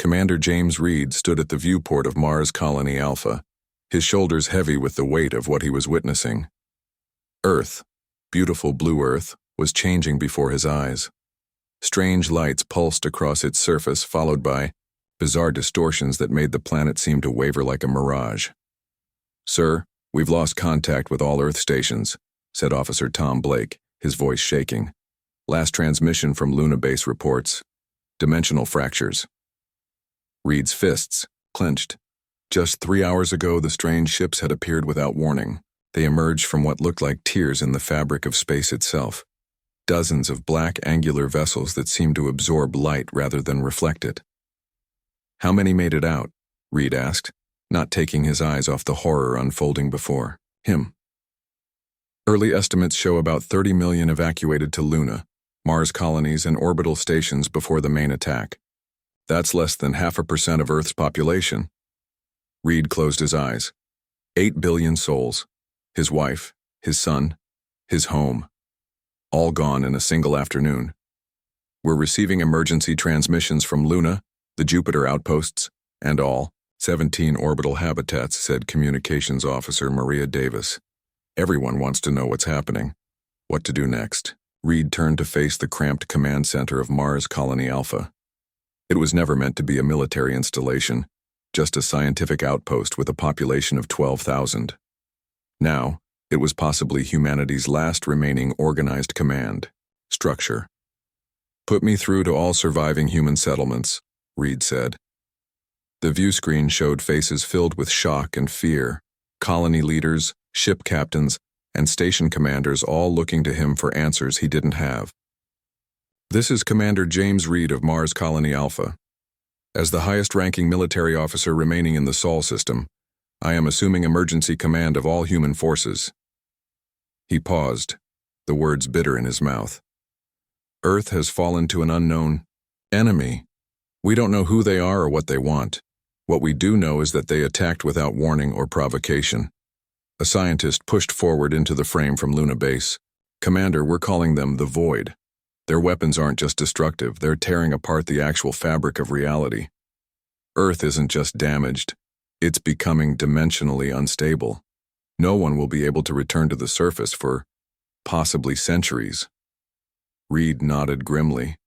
Commander James Reed stood at the viewport of Mars Colony Alpha, his shoulders heavy with the weight of what he was witnessing. Earth, beautiful blue Earth, was changing before his eyes. Strange lights pulsed across its surface, followed by bizarre distortions that made the planet seem to waver like a mirage. "Sir, we've lost contact with all Earth stations," said Officer Tom Blake, his voice shaking. "Last transmission from Luna Base reports dimensional fractures." Reed's fists clenched. Just 3 hours ago, the strange ships had appeared without warning. They emerged from what looked like tears in the fabric of space itself. Dozens of black angular vessels that seemed to absorb light rather than reflect it. "How many made it out?" Reed asked, not taking his eyes off the horror unfolding before him. "Early estimates show about 30 million evacuated to Luna, Mars colonies, and orbital stations before the main attack. That's less than 0.5% of Earth's population." Reed closed his eyes. 8 billion souls. His wife, his son, his home. All gone in a single afternoon. "We're receiving emergency transmissions from Luna, the Jupiter outposts, and all 17 orbital habitats," said Communications Officer Maria Davis. "Everyone wants to know what's happening. What to do next." Reed turned to face the cramped command center of Mars Colony Alpha. It was never meant to be a military installation, just a scientific outpost with a population of 12,000. Now, it was possibly humanity's last remaining organized command structure. "Put me through to all surviving human settlements," Reed said. The view screen showed faces filled with shock and fear, colony leaders, ship captains, and station commanders all looking to him for answers he didn't have. "This is Commander James Reed of Mars Colony Alpha. As the highest-ranking military officer remaining in the Sol system, I am assuming emergency command of all human forces." He paused, the words bitter in his mouth. "Earth has fallen to an unknown enemy. We don't know who they are or what they want. What we do know is that they attacked without warning or provocation." A scientist pushed forward into the frame from Luna Base. "Commander, we're calling them the Void. Their weapons aren't just destructive, they're tearing apart the actual fabric of reality. Earth isn't just damaged, it's becoming dimensionally unstable. No one will be able to return to the surface for possibly centuries." Reed nodded grimly.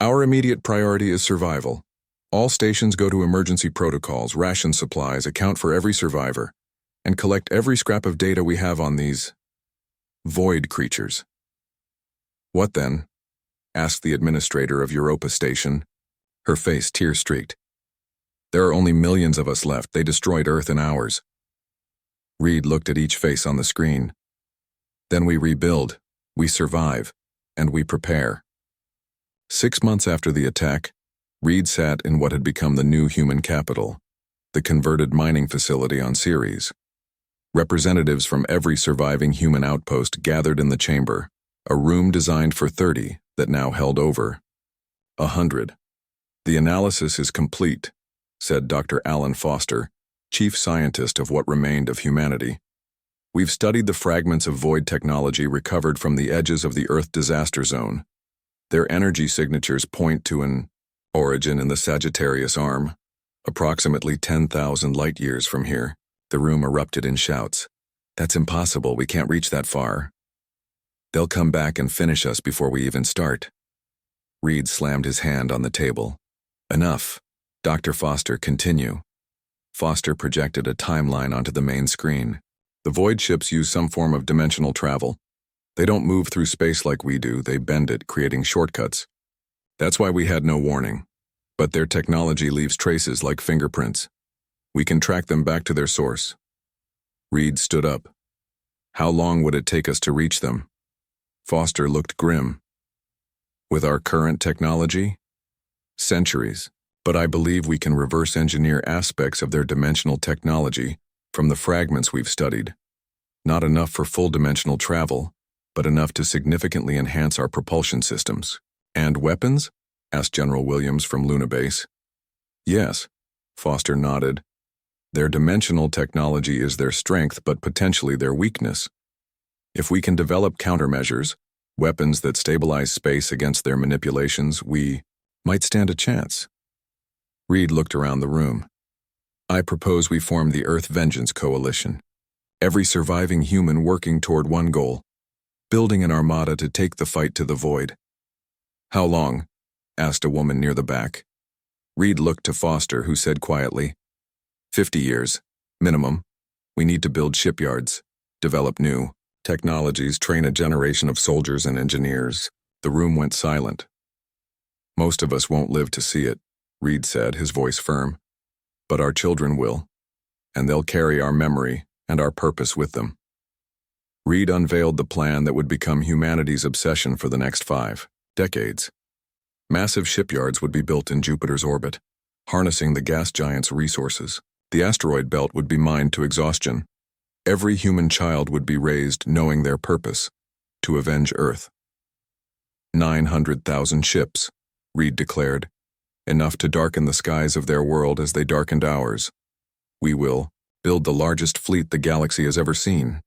"Our immediate priority is survival. All stations go to emergency protocols, ration supplies, account for every survivor, and collect every scrap of data we have on these void creatures." "What then?" asked the administrator of Europa Station, her face tear-streaked. "There are only millions of us left. They destroyed Earth in hours." Reed looked at each face on the screen. "Then we rebuild, we survive, and we prepare." 6 months after the attack, Reed sat in what had become the new human capital, the converted mining facility on Ceres. Representatives from every surviving human outpost gathered in the chamber, a room designed for 30 that now held over 100. "The analysis is complete," said Dr. Alan Foster, chief scientist of what remained of humanity. "We've studied the fragments of void technology recovered from the edges of the Earth disaster zone. Their energy signatures point to an origin in the Sagittarius Arm, approximately 10,000 light-years from here." The room erupted in shouts. "That's impossible, we can't reach that far. They'll come back and finish us before we even start." Reed slammed his hand on the table. "Enough. Dr. Foster, continue." Foster projected a timeline onto the main screen. "The void ships use some form of dimensional travel. They don't move through space like we do, they bend it, creating shortcuts. That's why we had no warning. But their technology leaves traces like fingerprints. We can track them back to their source." Reed stood up. "How long would it take us to reach them?" Foster looked grim. "With our current technology? Centuries. But I believe we can reverse engineer aspects of their dimensional technology from the fragments we've studied. Not enough for full dimensional travel, but enough to significantly enhance our propulsion systems." "And weapons?" asked General Williams from Luna Base. "Yes," Foster nodded. "Their dimensional technology is their strength, but potentially their weakness. If we can develop countermeasures, weapons that stabilize space against their manipulations, we might stand a chance." Reed looked around the room. I propose we form the Earth Vengeance Coalition. Every surviving human working toward one goal, building an armada to take the fight to the void. How long? Asked a woman near the back. Reed looked to Foster, who said quietly, 50 years, minimum. We need to build shipyards, develop new technologies, train a generation of soldiers and engineers. The room went silent. Most of us won't live to see it, Reed said, his voice firm. But our children will, and they'll carry our memory and our purpose with them. Reed unveiled the plan that would become humanity's obsession for the next 5 decades. Massive shipyards would be built in Jupiter's orbit, harnessing the gas giant's resources. The asteroid belt would be mined to exhaustion. Every human child would be raised knowing their purpose, to avenge Earth. 900,000 ships, Reed declared, enough to darken the skies of their world as they darkened ours. We will build the largest fleet the galaxy has ever seen.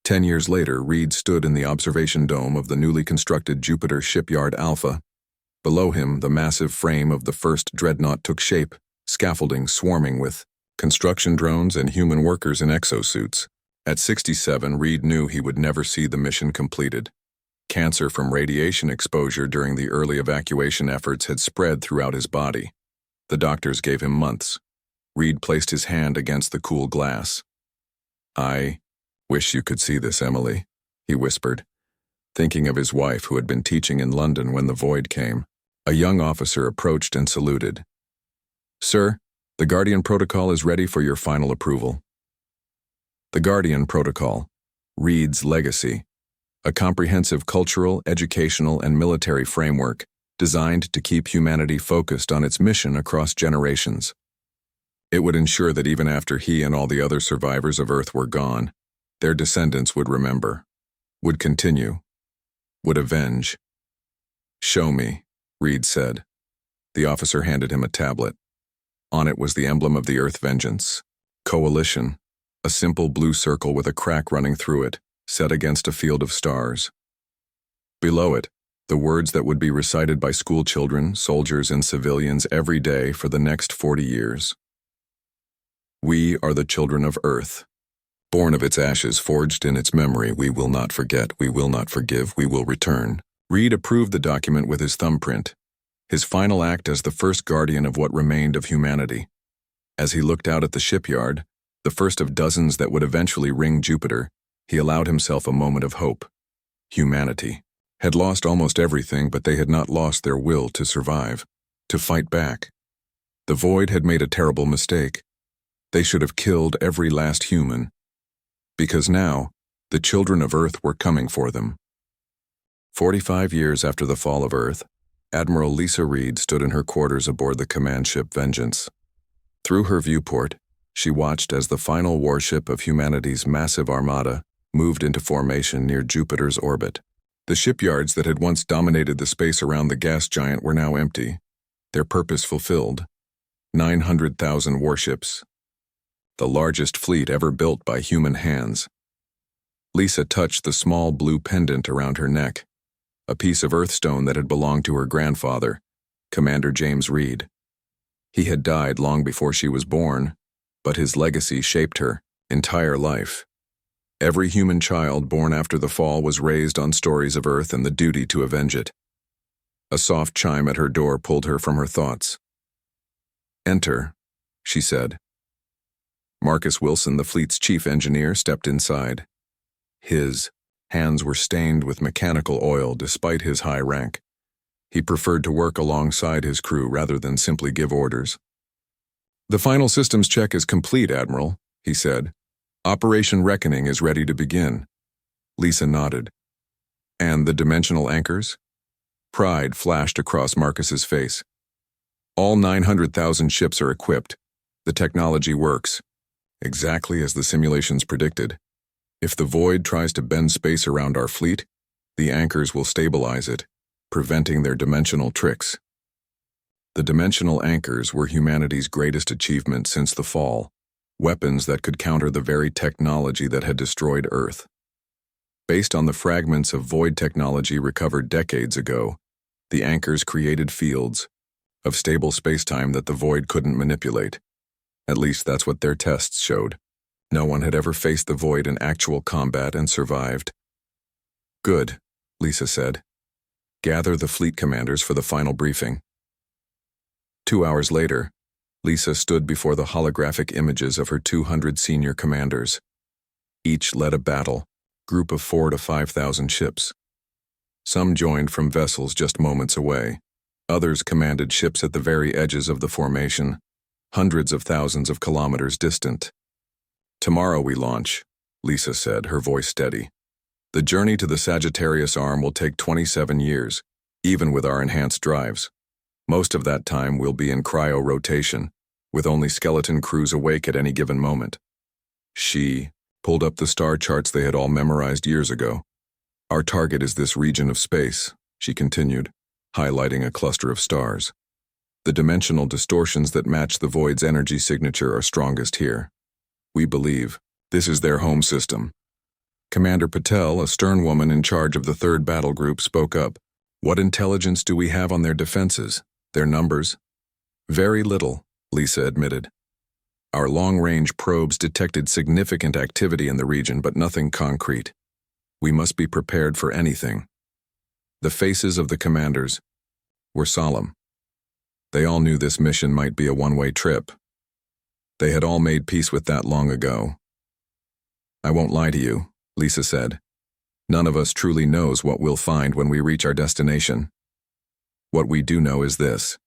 10 years later, Reed stood in the observation dome of the newly constructed Jupiter Shipyard Alpha. Below him, the massive frame of the first dreadnought took shape, scaffolding swarming with construction drones and human workers in exosuits. At 67, Reed knew he would never see the mission completed. Cancer from radiation exposure during the early evacuation efforts had spread throughout his body. The doctors gave him months. Reed placed his hand against the cool glass. I wish you could see this, Emily, he whispered, thinking of his wife who had been teaching in London when the void came. A young officer approached and saluted. Sir, the Guardian Protocol is ready for your final approval. The Guardian Protocol, Reed's legacy, a comprehensive cultural, educational, and military framework designed to keep humanity focused on its mission across generations. It would ensure that even after he and all the other survivors of Earth were gone, their descendants would remember, would continue, would avenge. Show me, Reed said. The officer handed him a tablet. On it was the emblem of the Earth Vengeance Coalition, a simple blue circle with a crack running through it, set against a field of stars. Below it, the words that would be recited by school children, soldiers, and civilians every day for the next 40 years. We are the children of Earth. Born of its ashes, forged in its memory, we will not forget, we will not forgive, we will return. Reed approved the document with his thumbprint, his final act as the first guardian of what remained of humanity. As he looked out at the shipyard, the first of dozens that would eventually ring Jupiter, he allowed himself a moment of hope. Humanity had lost almost everything, but they had not lost their will to survive, to fight back. The void had made a terrible mistake. They should have killed every last human, because now the children of Earth were coming for them. 45 years after the fall of Earth, Admiral Lisa Reed stood in her quarters aboard the command ship Vengeance. Through her viewport, she watched as the final warship of humanity's massive armada moved into formation near Jupiter's orbit. The shipyards that had once dominated the space around the gas giant were now empty, their purpose fulfilled. 900,000 warships, the largest fleet ever built by human hands. Lisa touched the small blue pendant around her neck, a piece of earthstone that had belonged to her grandfather, Commander James Reed. He had died long before she was born, but his legacy shaped her entire life. Every human child born after the fall was raised on stories of Earth and the duty to avenge it. A soft chime at her door pulled her from her thoughts. Enter, she said. Marcus Wilson, the fleet's chief engineer, stepped inside. His hands were stained with mechanical oil despite his high rank. He preferred to work alongside his crew rather than simply give orders. The final systems check is complete, Admiral, he said. Operation Reckoning is ready to begin. Lisa nodded. And the dimensional anchors? Pride flashed across Marcus's face. All 900,000 ships are equipped. The technology works, exactly as the simulations predicted. If the void tries to bend space around our fleet, the anchors will stabilize it, preventing their dimensional tricks. The dimensional anchors were humanity's greatest achievement since the fall, weapons that could counter the very technology that had destroyed Earth. Based on the fragments of void technology recovered decades ago, the anchors created fields, of stable spacetime that the void couldn't manipulate. At least that's what their tests showed. No one had ever faced the void in actual combat and survived. Good, Lisa said. Gather the fleet commanders for the final briefing. 2 hours later, Lisa stood before the holographic images of her 200 senior commanders. Each led a battle, group of 4,000 to 5,000 ships. Some joined from vessels just moments away. Others commanded ships at the very edges of the formation, hundreds of thousands of kilometers distant. Tomorrow we launch, Lisa said, her voice steady. The journey to the Sagittarius arm will take 27 years, even with our enhanced drives. Most of that time we'll be in cryo-rotation, with only skeleton crews awake at any given moment. She pulled up the star charts they had all memorized years ago. Our target is this region of space, she continued, highlighting a cluster of stars. The dimensional distortions that match the void's energy signature are strongest here. We believe this is their home system. Commander Patel, a stern woman in charge of the 3rd Battle Group, spoke up. What intelligence do we have on their defenses? Their numbers? Very little, Lisa admitted. Our long-range probes detected significant activity in the region, but nothing concrete. We must be prepared for anything. The faces of the commanders were solemn. They all knew this mission might be a one-way trip. They had all made peace with that long ago. I won't lie to you, Lisa said. None of us truly knows what we'll find when we reach our destination. What we do know is this.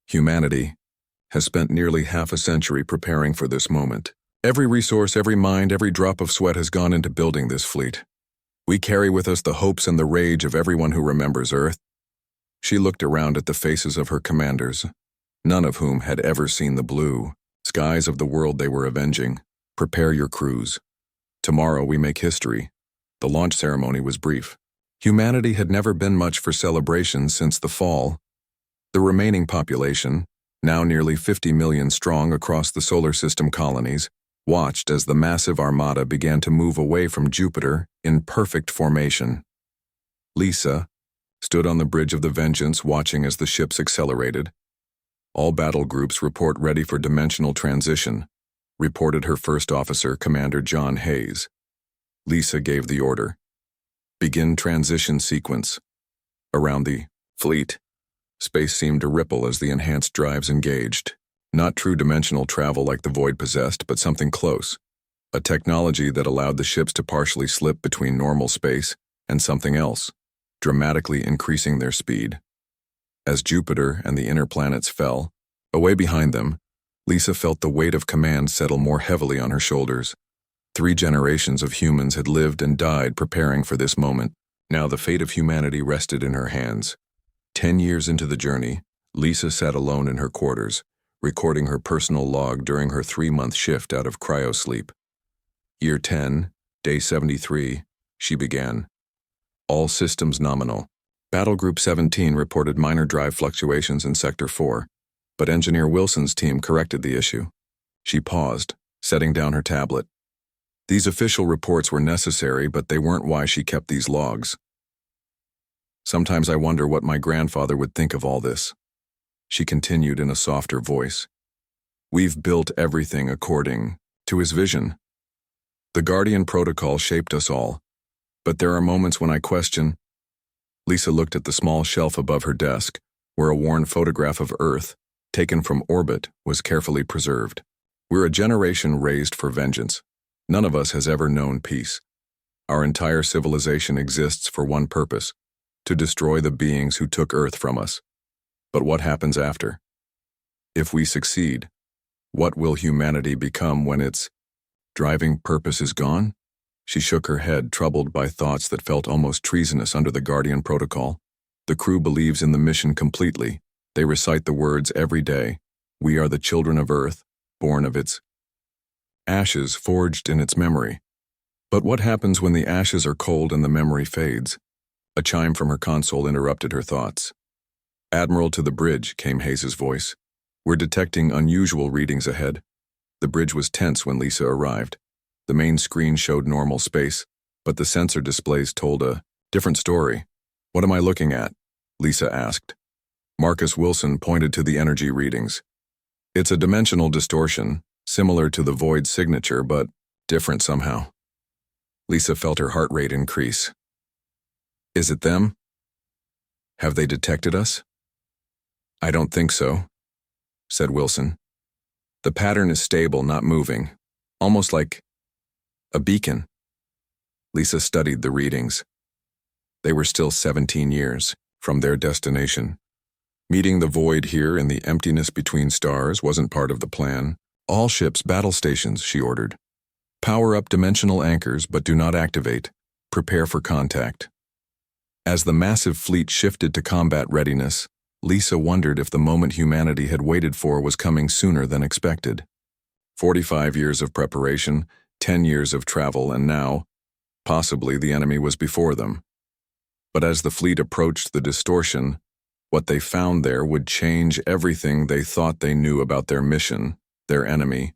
Humanity has spent nearly half a century preparing for this moment. Every resource, every mind, every drop of sweat has gone into building this fleet. We carry with us the hopes and the rage of everyone who remembers Earth. She looked around at the faces of her commanders, none of whom had ever seen the blue skies of the world they were avenging. Prepare your crews. Tomorrow we make history. The launch ceremony was brief. Humanity had never been much for celebrations since the fall. The remaining population, now nearly 50 million strong across the solar system colonies, watched as the massive armada began to move away from Jupiter in perfect formation. Lisa stood on the bridge of the Vengeance watching as the ships accelerated. All battle groups report ready for dimensional transition, reported her first officer, Commander John Hayes. Lisa gave the order. Begin transition sequence. Around the fleet, space seemed to ripple as the enhanced drives engaged. Not true dimensional travel like the void possessed, but something close. A technology that allowed the ships to partially slip between normal space and something else, dramatically increasing their speed. As Jupiter and the inner planets fell, away behind them, Lisa felt the weight of command settle more heavily on her shoulders. 3 generations of humans had lived and died preparing for this moment. Now the fate of humanity rested in her hands. 10 years into the journey, Lisa sat alone in her quarters, recording her personal log during her 3-month shift out of cryosleep. Year 10, day 73, she began. All systems nominal. Battle Group 17 reported minor drive fluctuations in Sector 4, but Engineer Wilson's team corrected the issue. She paused, setting down her tablet. These official reports were necessary, but they weren't why she kept these logs. Sometimes I wonder what my grandfather would think of all this. She continued in a softer voice. We've built everything according to his vision. The Guardian Protocol shaped us all, but there are moments when I question. Lisa looked at the small shelf above her desk, where a worn photograph of Earth, taken from orbit, was carefully preserved. We're a generation raised for vengeance. None of us has ever known peace. Our entire civilization exists for one purpose, to destroy the beings who took Earth from us. But what happens after? If we succeed, what will humanity become when its driving purpose is gone? She shook her head, troubled by thoughts that felt almost treasonous under the Guardian Protocol. The crew believes in the mission completely. They recite the words every day. We are the children of Earth, born of its ashes, forged in its memory. But what happens when the ashes are cold and the memory fades? A chime from her console interrupted her thoughts. Admiral, to the bridge, came Hayes' voice. We're detecting unusual readings ahead. The bridge was tense when Lisa arrived. The main screen showed normal space, but the sensor displays told a different story. What am I looking at? Lisa asked. Marcus Wilson pointed to the energy readings. It's a dimensional distortion, similar to the void signature, but different somehow. Lisa felt her heart rate increase. Is it them? Have they detected us? I don't think so, said Wilson. The pattern is stable, not moving, almost like a beacon. Lisa studied the readings. They were still 17 years from their destination. Meeting the void here in the emptiness between stars wasn't part of the plan. All ships battle stations, she ordered. Power up dimensional anchors, but do not activate. Prepare for contact. As the massive fleet shifted to combat readiness, Lisa wondered if the moment humanity had waited for was coming sooner than expected. 45 years of preparation, 10 years of travel, and now, possibly the enemy was before them. But as the fleet approached the distortion, what they found there would change everything they thought they knew about their mission, their enemy,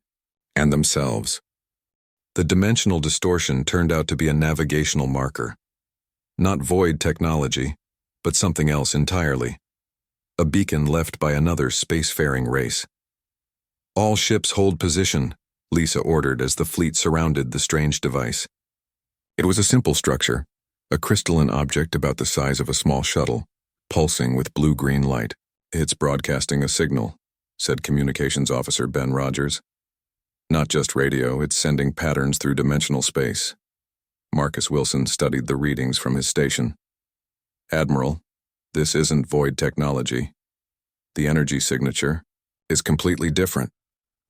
and themselves. The dimensional distortion turned out to be a navigational marker. Not void technology, but something else entirely. A beacon left by another spacefaring race. All ships hold position, Lisa ordered as the fleet surrounded the strange device. It was a simple structure, a crystalline object about the size of a small shuttle, pulsing with blue-green light. It's broadcasting a signal, said Communications Officer Ben Rogers. Not just radio, it's sending patterns through dimensional space. Marcus Wilson studied the readings from his station. Admiral, this isn't void technology. The energy signature is completely different.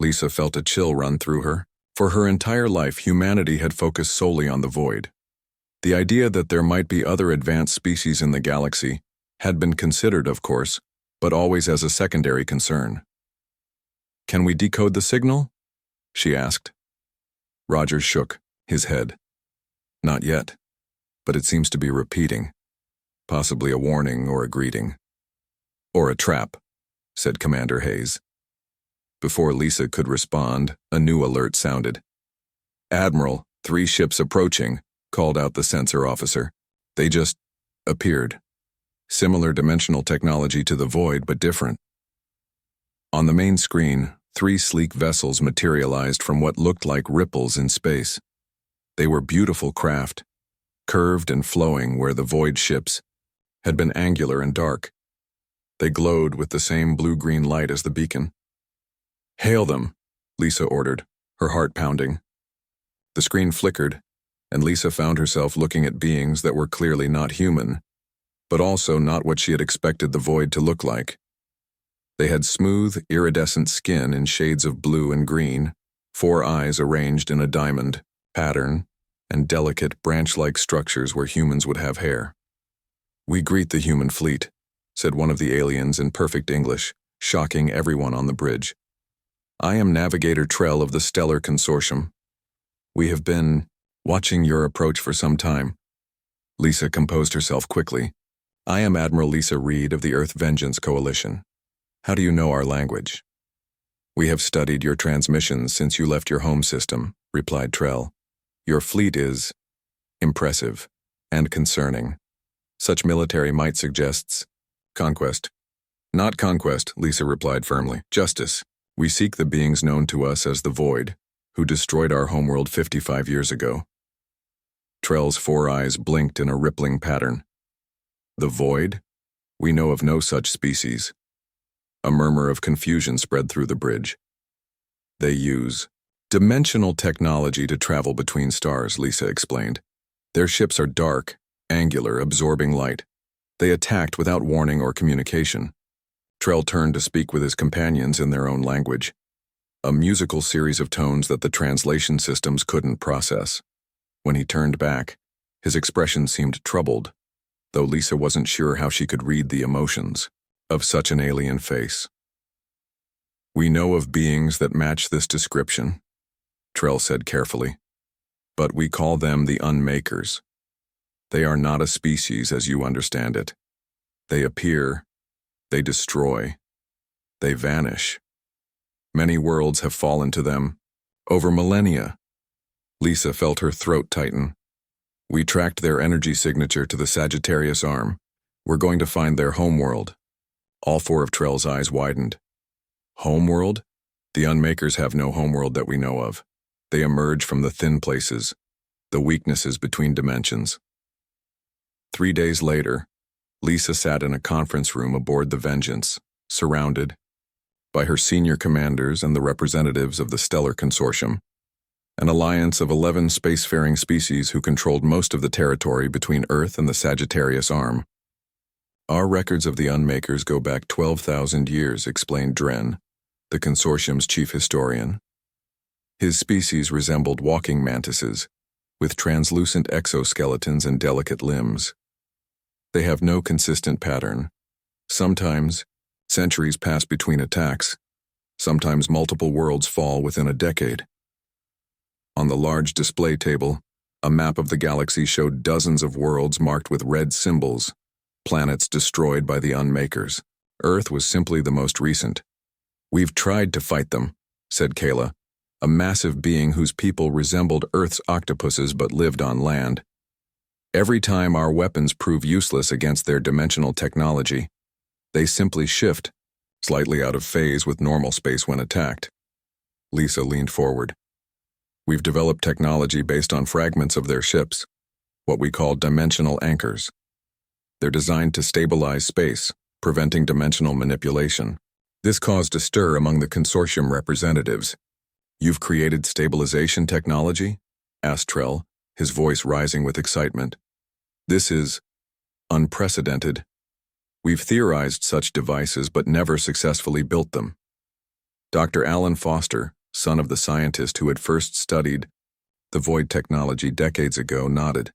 Lisa felt a chill run through her. For her entire life, humanity had focused solely on the void. The idea that there might be other advanced species in the galaxy had been considered, of course, but always as a secondary concern. Can we decode the signal? She asked. Rogers shook his head. Not yet, but it seems to be repeating. Possibly a warning or a greeting. Or a trap, said Commander Hayes. Before Lisa could respond, a new alert sounded. Admiral, 3 ships approaching, called out the sensor officer. They just appeared. Similar dimensional technology to the void, but different. On the main screen, 3 sleek vessels materialized from what looked like ripples in space. They were beautiful craft, curved and flowing where the void ships had been angular and dark. They glowed with the same blue-green light as the beacon. Hail them, Lisa ordered, her heart pounding. The screen flickered, and Lisa found herself looking at beings that were clearly not human, but also not what she had expected the void to look like. They had smooth, iridescent skin in shades of blue and green, 4 eyes arranged in a diamond pattern, and delicate branch-like structures where humans would have hair. We greet the human fleet, said one of the aliens in perfect English, shocking everyone on the bridge. I am Navigator Trell of the Stellar Consortium. We have been watching your approach for some time. Lisa composed herself quickly. I am Admiral Lisa Reed of the Earth Vengeance Coalition. How do you know our language? We have studied your transmissions since you left your home system, replied Trell. Your fleet is impressive and concerning. Such military might suggests conquest. Not conquest, Lisa replied firmly. Justice. We seek the beings known to us as the Void, who destroyed our homeworld 55 years ago. Trell's 4 eyes blinked in a rippling pattern. The Void? We know of no such species. A murmur of confusion spread through the bridge. They use dimensional technology to travel between stars, Lisa explained. Their ships are dark, angular, absorbing light. They attacked without warning or communication. Trell turned to speak with his companions in their own language, a musical series of tones that the translation systems couldn't process. When he turned back, his expression seemed troubled, though Lisa wasn't sure how she could read the emotions of such an alien face. We know of beings that match this description, Trell said carefully, but we call them the unmakers. They are not a species as you understand it. They appear, they destroy, they vanish. Many worlds have fallen to them over millennia. Lisa felt her throat tighten. We tracked their energy signature to the Sagittarius arm. We're going to find their homeworld. All four of Trell's eyes widened. Homeworld? The unmakers have no homeworld that we know of. They emerge from the thin places, the weaknesses between dimensions. 3 days later, Lisa sat in a conference room aboard the Vengeance, surrounded by her senior commanders and the representatives of the Stellar Consortium, an alliance of 11 spacefaring species who controlled most of the territory between Earth and the Sagittarius Arm. Our records of the unmakers go back 12,000 years, explained Dren, the consortium's chief historian. His species resembled walking mantises, with translucent exoskeletons and delicate limbs. They have no consistent pattern. Sometimes, centuries pass between attacks. Sometimes multiple worlds fall within a decade. On the large display table, a map of the galaxy showed dozens of worlds marked with red symbols, planets destroyed by the unmakers. Earth was simply the most recent. We've tried to fight them, said Kayla, a massive being whose people resembled Earth's octopuses but lived on land. Every time our weapons prove useless against their dimensional technology, they simply shift, slightly out of phase with normal space when attacked. Lisa leaned forward. We've developed technology based on fragments of their ships, what we call dimensional anchors. They're designed to stabilize space, preventing dimensional manipulation. This caused a stir among the consortium representatives. You've created stabilization technology? Asked Trell, his voice rising with excitement. This is unprecedented. We've theorized such devices but never successfully built them. Dr. Alan Foster, son of the scientist who had first studied the void technology decades ago, nodded.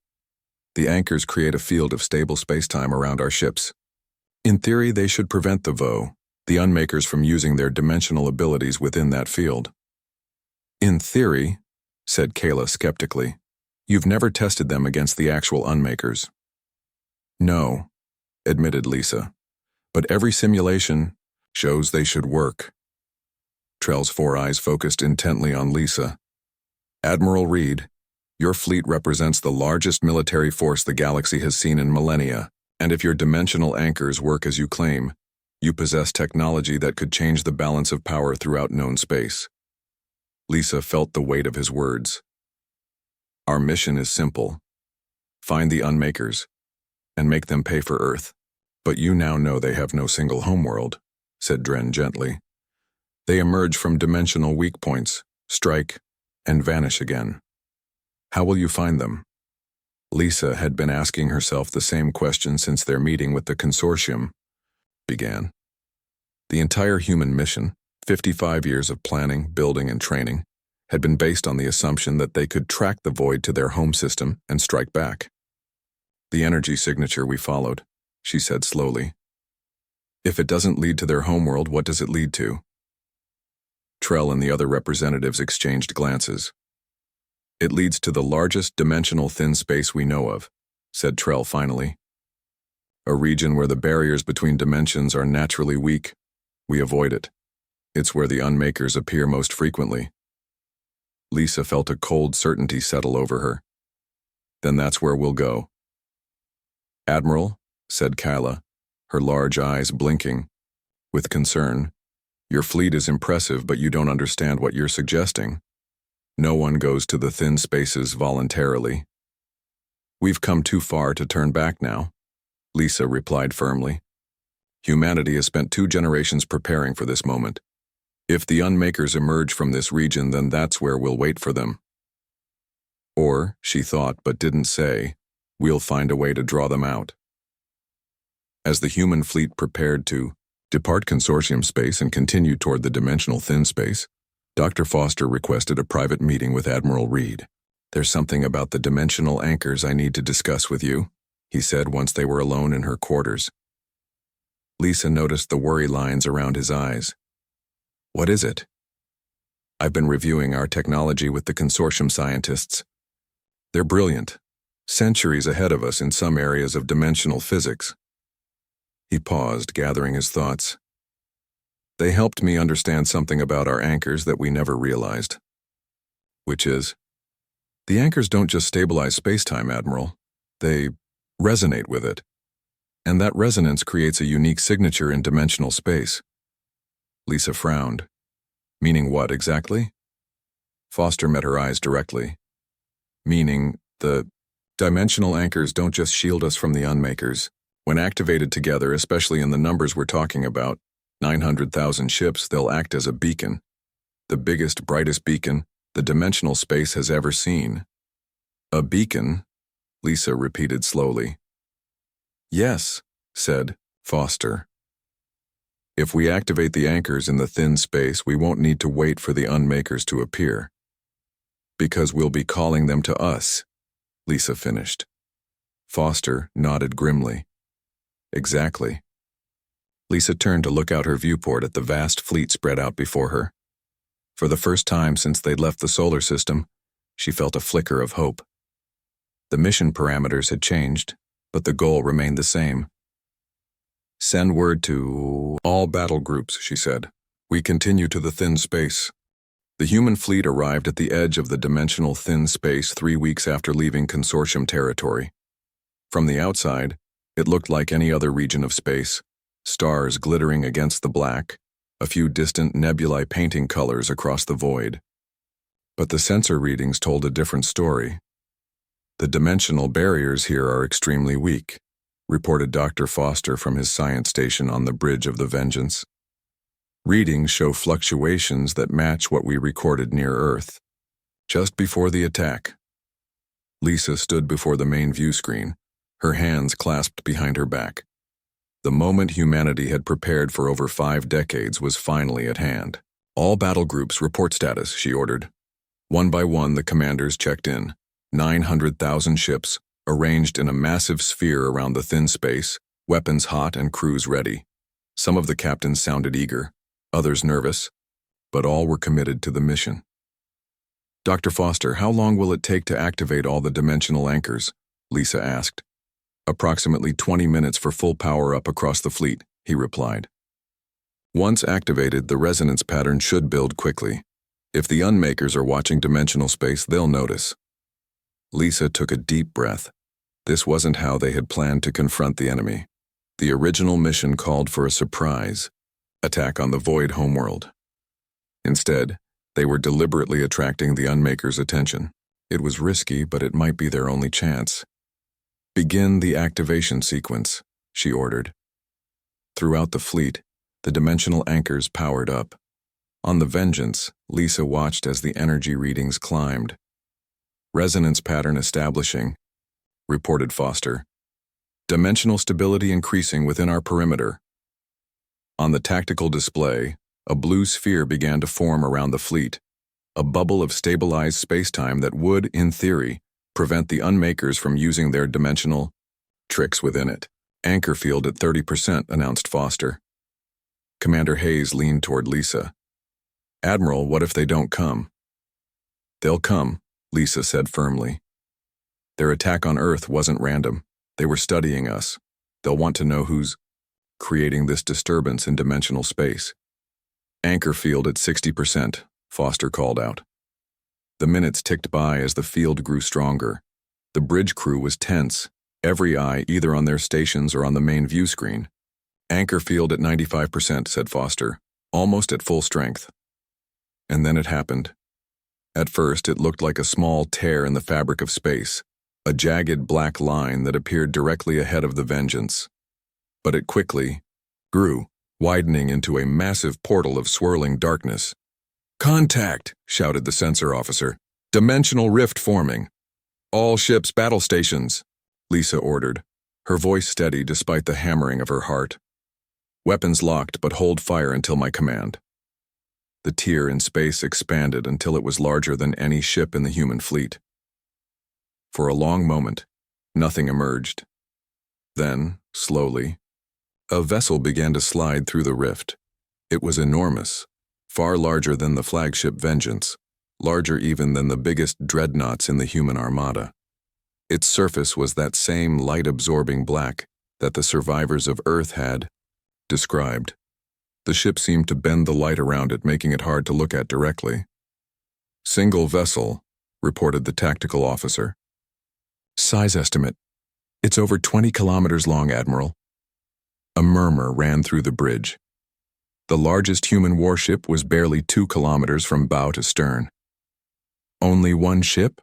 The anchors create a field of stable spacetime around our ships. In theory, they should prevent the unmakers from using their dimensional abilities within that field. In theory, said Kayla skeptically. You've never tested them against the actual unmakers. No, admitted Lisa, but every simulation shows they should work. Trell's four eyes focused intently on Lisa. Admiral Reed, your fleet represents the largest military force the galaxy has seen in millennia, and if your dimensional anchors work as you claim, you possess technology that could change the balance of power throughout known space. Lisa felt the weight of his words. Our mission is simple. Find the unmakers, and make them pay for Earth. But you now know they have no single homeworld, said Dren gently. They emerge from dimensional weak points, strike, and vanish again. How will you find them? Lisa had been asking herself the same question since their meeting with the consortium began. The entire human mission, 55 years of planning, building, and training, had been based on the assumption that they could track the void to their home system and strike back. The energy signature we followed, she said slowly. If it doesn't lead to their homeworld, what does it lead to? Trell and the other representatives exchanged glances. It leads to the largest dimensional thin space we know of, said Trell finally. A region where the barriers between dimensions are naturally weak. We avoid it. It's where the unmakers appear most frequently. Lisa felt a cold certainty settle over her. Then that's where we'll go. Admiral, said Kayla, her large eyes blinking with concern, your fleet is impressive, but you don't understand what you're suggesting. No one goes to the thin spaces voluntarily. We've come too far to turn back now, Lisa replied firmly. Humanity has spent 2 generations preparing for this moment. If the unmakers emerge from this region, then that's where we'll wait for them. Or, she thought but didn't say, we'll find a way to draw them out. As the human fleet prepared to depart consortium space and continue toward the dimensional thin space, Dr. Foster requested a private meeting with Admiral Reed. There's something about the dimensional anchors I need to discuss with you, he said once they were alone in her quarters. Lisa noticed the worry lines around his eyes. What is it? I've been reviewing our technology with the consortium scientists. They're brilliant, centuries ahead of us in some areas of dimensional physics. He paused, gathering his thoughts. They helped me understand something about our anchors that we never realized. Which is, the anchors don't just stabilize spacetime, Admiral. They resonate with it. And that resonance creates a unique signature in dimensional space. Lisa frowned. Meaning what exactly? Foster met her eyes directly. Meaning, the dimensional anchors don't just shield us from the unmakers. When activated together, especially in the numbers we're talking about, 900,000 ships, they'll act as a beacon. The biggest, brightest beacon the dimensional space has ever seen. A beacon? Lisa repeated slowly. Yes, said Foster. If we activate the anchors in the thin space, we won't need to wait for the unmakers to appear. Because we'll be calling them to us, Lisa finished. Foster nodded grimly. Exactly. Lisa turned to look out her viewport at the vast fleet spread out before her. For the first time since they'd left the solar system, she felt a flicker of hope. The mission parameters had changed, but the goal remained the same. Send word to all battle groups, she said. We continue to the thin space. The human fleet arrived at the edge of the dimensional thin space 3 weeks after leaving consortium territory. From the outside, it looked like any other region of space, stars glittering against the black, a few distant nebulae painting colors across the void. But the sensor readings told a different story. The dimensional barriers here are extremely weak, reported Dr. Foster from his science station on the bridge of the Vengeance. Readings show fluctuations that match what we recorded near Earth. Just before the attack. Lisa stood before the main view screen, her hands clasped behind her back. The moment humanity had prepared for over 5 decades was finally at hand. All battle groups report status, she ordered. One by one, the commanders checked in. 900,000 ships, arranged in a massive sphere around the thin space, weapons hot and crews ready. Some of the captains sounded eager, others nervous, but all were committed to the mission. Dr. Foster, how long will it take to activate all the dimensional anchors? Lisa asked. Approximately 20 minutes for full power-up across the fleet, he replied. Once activated, the resonance pattern should build quickly. If the unmakers are watching dimensional space, they'll notice. Lisa took a deep breath. This wasn't how they had planned to confront the enemy. The original mission called for a surprise attack on the void homeworld. Instead, they were deliberately attracting the unmakers' attention. It was risky, but it might be their only chance. Begin the activation sequence, she ordered. Throughout the fleet, the dimensional anchors powered up. On the Vengeance, Lisa watched as the energy readings climbed. Resonance pattern establishing, reported Foster. Dimensional stability increasing within our perimeter. On the tactical display, a blue sphere began to form around the fleet, a bubble of stabilized spacetime that would, in theory, prevent the unmakers from using their dimensional tricks within it. Anchor field at 30%, announced Foster. Commander Hayes leaned toward Lisa. Admiral, what if they don't come? They'll come, Lisa said firmly. Their attack on Earth wasn't random. They were studying us. They'll want to know who's creating this disturbance in dimensional space. Anchor field at 60%, Foster called out. The minutes ticked by as the field grew stronger. The bridge crew was tense, every eye either on their stations or on the main view screen. Anchor field at 95%, said Foster, almost at full strength. And then it happened. At first, it looked like a small tear in the fabric of space, a jagged black line that appeared directly ahead of the Vengeance. But it quickly grew, widening into a massive portal of swirling darkness. Contact, shouted the sensor officer. Dimensional rift forming. All ships battle stations, Lisa ordered, her voice steady despite the hammering of her heart. Weapons locked, but hold fire until my command. The tier in space expanded until it was larger than any ship in the human fleet. For a long moment, nothing emerged. Then, slowly, a vessel began to slide through the rift. It was enormous, far larger than the flagship Vengeance, larger even than the biggest dreadnoughts in the human armada. Its surface was that same light-absorbing black that the survivors of Earth had described. The ship seemed to bend the light around it, making it hard to look at directly. Single vessel, reported the tactical officer. Size estimate. It's over 20 kilometers long, Admiral. A murmur ran through the bridge. The largest human warship was barely 2 kilometers from bow to stern. "Only one ship?"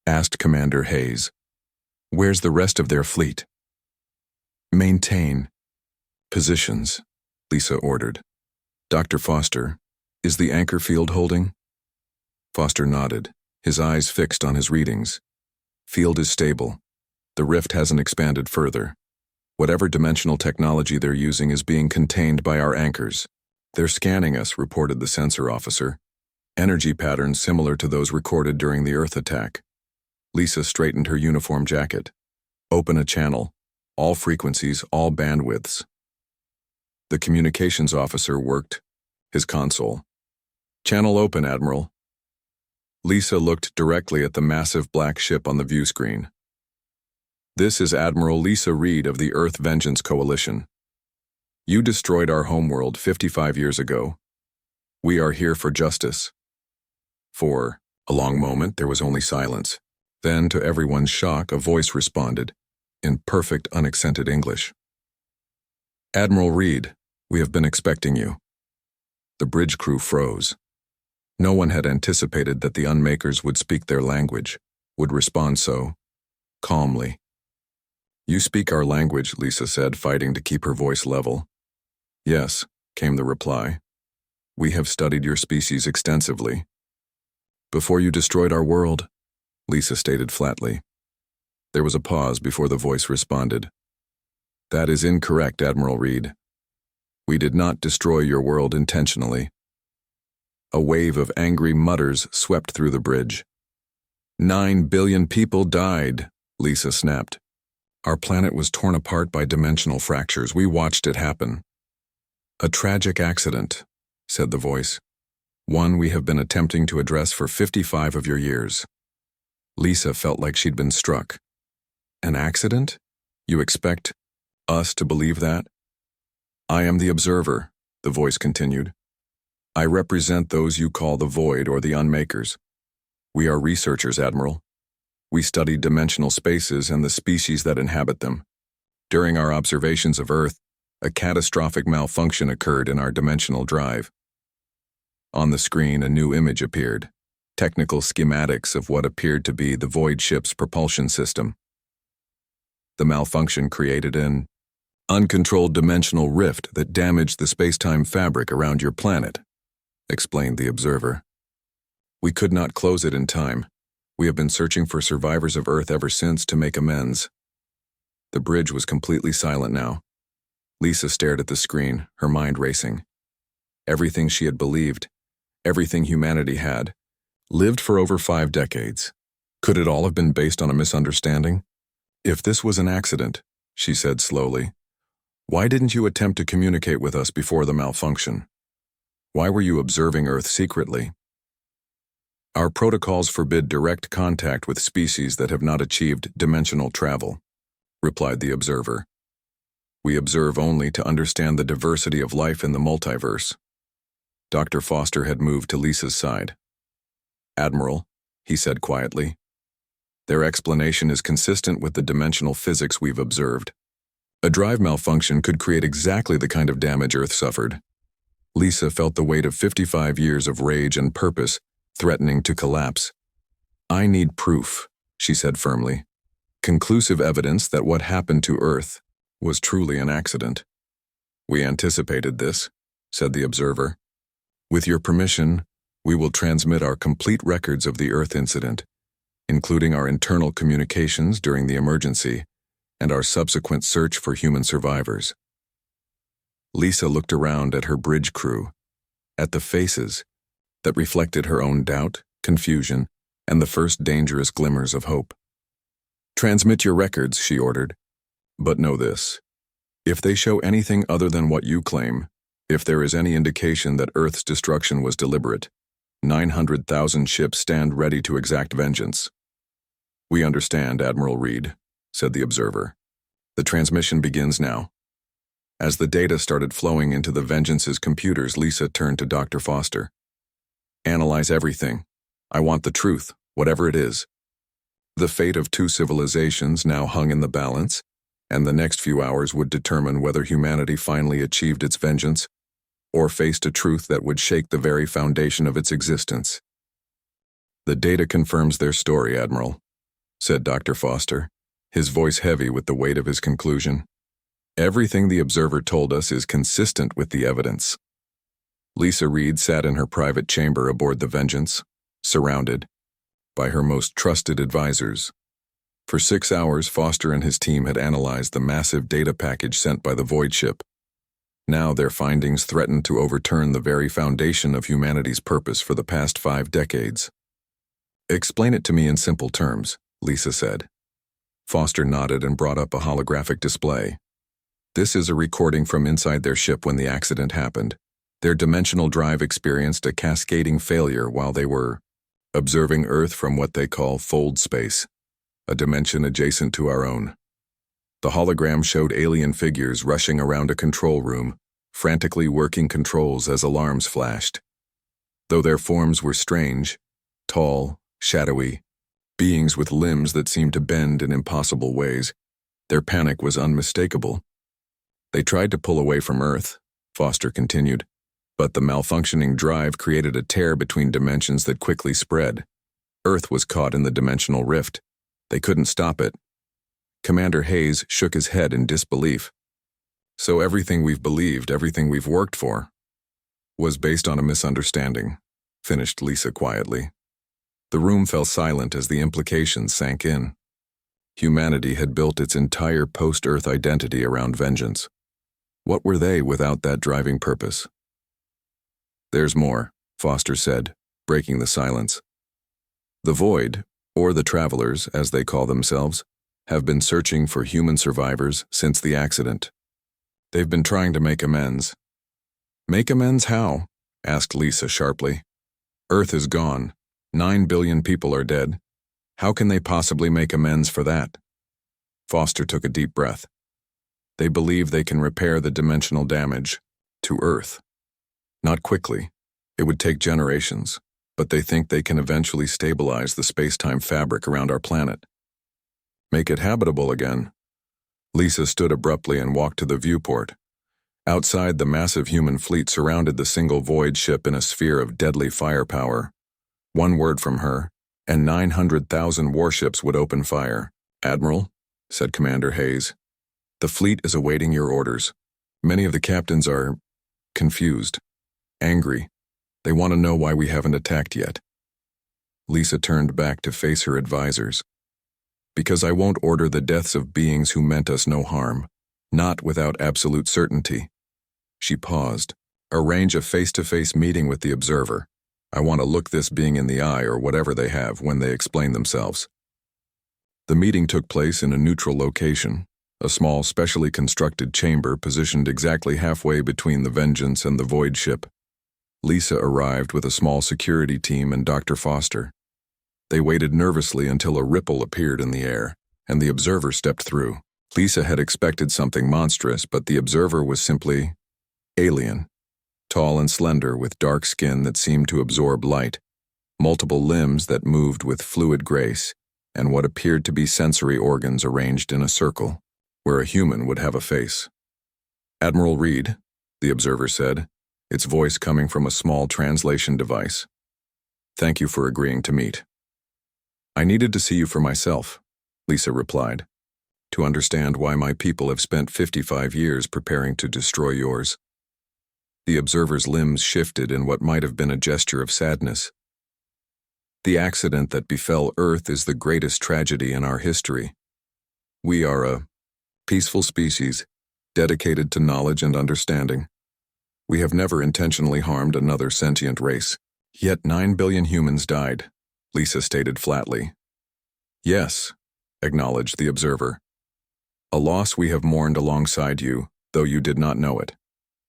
asked Commander Hayes. "Where's the rest of their fleet?" "Maintain positions," Lisa ordered. "Dr. Foster, is the anchor field holding?" Foster nodded, his eyes fixed on his readings. "Field is stable. The rift hasn't expanded further. Whatever dimensional technology they're using is being contained by our anchors. They're scanning us," reported the sensor officer. "Energy patterns similar to those recorded during the Earth attack." Lisa straightened her uniform jacket. "Open a channel. All frequencies, all bandwidths." The communications officer worked his console. "Channel open, Admiral." Lisa looked directly at the massive black ship on the view screen. "This is Admiral Lisa Reed of the Earth Vengeance Coalition. You destroyed our homeworld 55 years ago. We are here for justice." For a long moment, there was only silence. Then, to everyone's shock, a voice responded, in perfect, unaccented English. "Admiral Reed, we have been expecting you." The bridge crew froze. No one had anticipated that the unmakers would speak their language, would respond so calmly. "You speak our language," Lisa said, fighting to keep her voice level. "Yes," came the reply. "We have studied your species extensively." "Before you destroyed our world," Lisa stated flatly. There was a pause before the voice responded. "That is incorrect, Admiral Reed. We did not destroy your world intentionally." A wave of angry mutters swept through the bridge. 9 billion people died," Lisa snapped. "Our planet was torn apart by dimensional fractures. We watched it happen." "A tragic accident," said the voice. "One we have been attempting to address for 55 of your years." Lisa felt like she'd been struck. "An accident? You expect us to believe that?" "I am the observer," the voice continued. "I represent those you call the Void or the Unmakers. We are researchers, Admiral. We study dimensional spaces and the species that inhabit them. During our observations of Earth, a catastrophic malfunction occurred in our dimensional drive." On the screen, a new image appeared. Technical schematics of what appeared to be the Void ship's propulsion system. "The malfunction created an uncontrolled dimensional rift that damaged the space-time fabric around your planet," explained the observer. "We could not close it in time. We have been searching for survivors of Earth ever since to make amends." The bridge was completely silent now. Lisa stared at the screen, her mind racing. Everything she had believed, everything humanity had, lived for over 5 decades. Could it all have been based on a misunderstanding? "If this was an accident," she said slowly, "why didn't you attempt to communicate with us before the malfunction? Why were you observing Earth secretly?" "Our protocols forbid direct contact with species that have not achieved dimensional travel," replied the observer. "We observe only to understand the diversity of life in the multiverse." Dr. Foster had moved to Lisa's side. "Admiral," he said quietly, "their explanation is consistent with the dimensional physics we've observed. A drive malfunction could create exactly the kind of damage Earth suffered." Lisa felt the weight of 55 years of rage and purpose threatening to collapse. "I need proof," she said firmly. "Conclusive evidence that what happened to Earth was truly an accident." "We anticipated this," said the observer. "With your permission, we will transmit our complete records of the Earth incident, including our internal communications during the emergency and our subsequent search for human survivors." Lisa looked around at her bridge crew, at the faces that reflected her own doubt, confusion, and the first dangerous glimmers of hope. "Transmit your records," she ordered. "But know this. If they show anything other than what you claim, if there is any indication that Earth's destruction was deliberate, 900,000 ships stand ready to exact vengeance." "We understand, Admiral Reed," said the observer. "The transmission begins now." As the data started flowing into the Vengeance's computers, Lisa turned to Dr. Foster. "Analyze everything. I want the truth, whatever it is." The fate of 2 civilizations now hung in the balance, and the next few hours would determine whether humanity finally achieved its vengeance or faced a truth that would shake the very foundation of its existence. "The data confirms their story, Admiral," said Dr. Foster, his voice heavy with the weight of his conclusion. "Everything the observer told us is consistent with the evidence." Lisa Reed sat in her private chamber aboard the Vengeance, surrounded by her most trusted advisors. For 6 hours, Foster and his team had analyzed the massive data package sent by the Void ship. Now their findings threatened to overturn the very foundation of humanity's purpose for the past 5 decades. "Explain it to me in simple terms," Lisa said. Foster nodded and brought up a holographic display. "This is a recording from inside their ship when the accident happened. Their dimensional drive experienced a cascading failure while they were observing Earth from what they call fold space, a dimension adjacent to our own. The hologram showed alien figures rushing around a control room, frantically working controls as alarms flashed. Though their forms were strange, tall, shadowy, beings with limbs that seemed to bend in impossible ways, their panic was unmistakable. They tried to pull away from Earth," Foster continued, "but the malfunctioning drive created a tear between dimensions that quickly spread. Earth was caught in the dimensional rift. They couldn't stop it." Commander Hayes shook his head in disbelief. "So everything we've believed, everything we've worked for, was based on a misunderstanding," finished Lisa quietly. The room fell silent as the implications sank in. Humanity had built its entire post-Earth identity around vengeance. What were they without that driving purpose? "There's more," Foster said, breaking the silence. "The Void, or the Travelers, as they call themselves, have been searching for human survivors since the accident. They've been trying to make amends." "Make amends how?" asked Lisa sharply. "Earth is gone. 9 billion people are dead. How can they possibly make amends for that?" Foster took a deep breath. "They believe they can repair the dimensional damage to Earth. Not quickly. It would take generations, but they think they can eventually stabilize the space-time fabric around our planet. Make it habitable again." Lisa stood abruptly and walked to the viewport. Outside, the massive human fleet surrounded the single Void ship in a sphere of deadly firepower. One word from her, and 900,000 warships would open fire. "Admiral," said Commander Hayes, "the fleet is awaiting your orders. Many of the captains are confused, angry. They want to know why we haven't attacked yet." Lisa turned back to face her advisors. "Because I won't order the deaths of beings who meant us no harm, not without absolute certainty." She paused. "Arrange a face-to-face meeting with the observer. I want to look this being in the eye or whatever they have when they explain themselves." The meeting took place in a neutral location, a small, specially constructed chamber positioned exactly halfway between the Vengeance and the Void ship. Lisa arrived with a small security team and Dr. Foster. They waited nervously until a ripple appeared in the air, and the observer stepped through. Lisa had expected something monstrous, but the observer was simply alien. Tall and slender, with dark skin that seemed to absorb light, multiple limbs that moved with fluid grace, and what appeared to be sensory organs arranged in a circle, where a human would have a face. "Admiral Reed," the observer said, its voice coming from a small translation device. "Thank you for agreeing to meet." "I needed to see you for myself," Lisa replied, "to understand why my people have spent 55 years preparing to destroy yours." The observer's limbs shifted in what might have been a gesture of sadness. "The accident that befell Earth is the greatest tragedy in our history. We are a peaceful species, dedicated to knowledge and understanding. We have never intentionally harmed another sentient race. Yet 9 billion humans died," Lisa stated flatly. "Yes," acknowledged the observer. "A loss we have mourned alongside you, though you did not know it.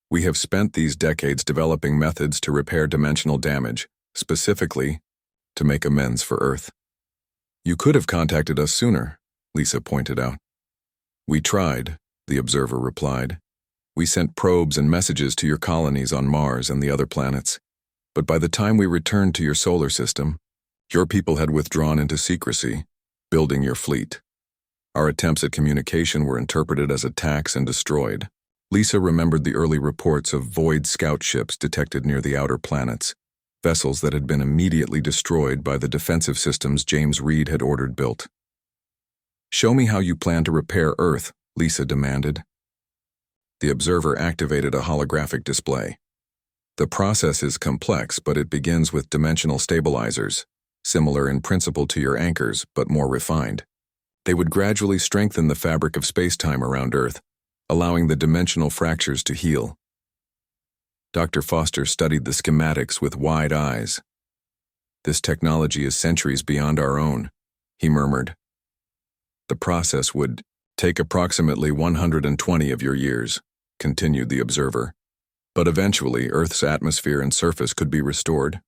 We have spent these decades developing methods to repair dimensional damage, specifically to make amends for Earth." "You could have contacted us sooner," Lisa pointed out. "We tried," the observer replied. "We sent probes and messages to your colonies on Mars and the other planets. But by the time we returned to your solar system, your people had withdrawn into secrecy, building your fleet. Our attempts at communication were interpreted as attacks and destroyed. Lisa remembered the early reports of void scout ships detected near the outer planets, vessels that had been immediately destroyed by the defensive systems James Reed had ordered built. "Show me how you plan to repair Earth," Lisa demanded. The observer activated a holographic display. "The process is complex, but it begins with dimensional stabilizers, similar in principle to your anchors, but more refined. They would gradually strengthen the fabric of space-time around Earth, allowing the dimensional fractures to heal." Dr. Foster studied the schematics with wide eyes. "This technology is centuries beyond our own," he murmured. "The process would take approximately 120 of your years," continued the observer. "But eventually, Earth's atmosphere and surface could be restored."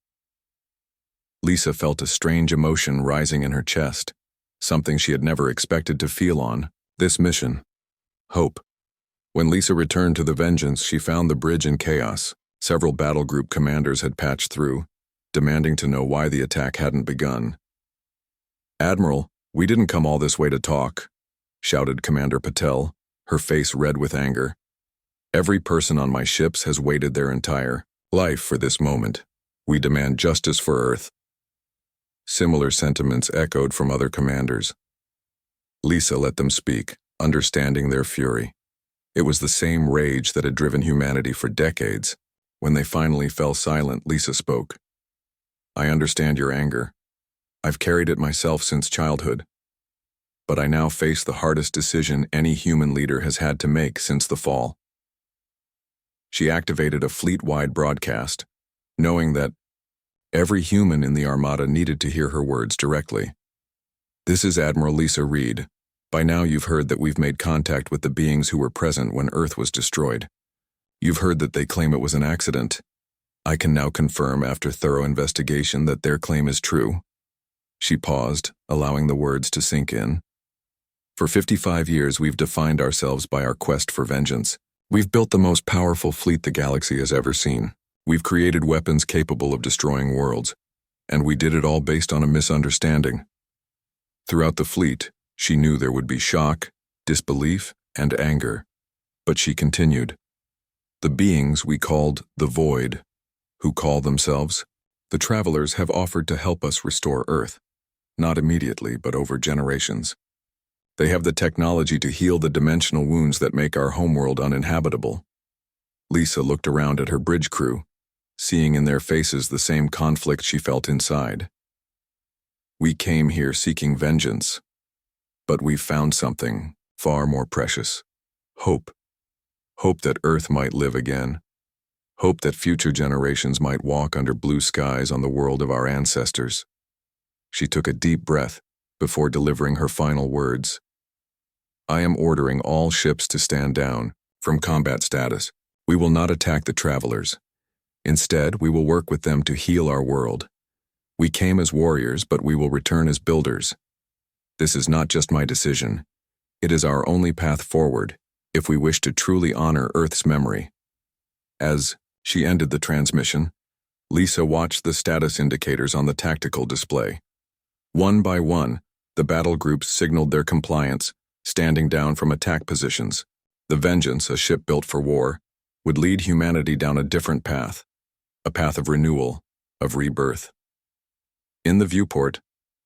Lisa felt a strange emotion rising in her chest, something she had never expected to feel on this mission. Hope. When Lisa returned to the Vengeance, she found the bridge in chaos. Several battle group commanders had patched through, demanding to know why the attack hadn't begun. "Admiral, we didn't come all this way to talk," shouted Commander Patel, her face red with anger. "Every person on my ships has waited their entire life for this moment. We demand justice for Earth." Similar sentiments echoed from other commanders. Lisa let them speak, understanding their fury. It was the same rage that had driven humanity for decades. When they finally fell silent, Lisa spoke. "I understand your anger. I've carried it myself since childhood. But I now face the hardest decision any human leader has had to make since the fall." She activated a fleet-wide broadcast, knowing that every human in the Armada needed to hear her words directly. "This is Admiral Lisa Reed. By now you've heard that we've made contact with the beings who were present when Earth was destroyed. You've heard that they claim it was an accident. I can now confirm after thorough investigation that their claim is true." She paused, allowing the words to sink in. "For 55 years we've defined ourselves by our quest for vengeance. We've built the most powerful fleet the galaxy has ever seen. We've created weapons capable of destroying worlds, and we did it all based on a misunderstanding." Throughout the fleet, she knew there would be shock, disbelief, and anger. But she continued. "The beings we called the Void, who call themselves the Travelers, have offered to help us restore Earth. Not immediately, but over generations. They have the technology to heal the dimensional wounds that make our homeworld uninhabitable." Lisa looked around at her bridge crew, seeing in their faces the same conflict she felt inside. "We came here seeking vengeance, but we've found something far more precious. Hope. Hope that Earth might live again. Hope that future generations might walk under blue skies on the world of our ancestors." She took a deep breath before delivering her final words. "I am ordering all ships to stand down from combat status. We will not attack the Travelers. Instead, we will work with them to heal our world. We came as warriors, but we will return as builders. This is not just my decision. It is our only path forward if we wish to truly honor Earth's memory." As she ended the transmission, Lisa watched the status indicators on the tactical display. One by one, the battle groups signaled their compliance, standing down from attack positions. The Vengeance, a ship built for war, would lead humanity down a different path, a path of renewal, of rebirth. In the viewport,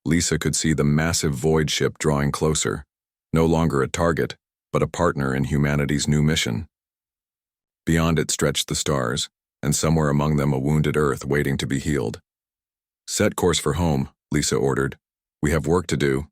Lisa could see the massive Void ship drawing closer, no longer a target, but a partner in humanity's new mission. Beyond it stretched the stars, and somewhere among them a wounded Earth waiting to be healed. "Set course for home," Lisa ordered. "We have work to do."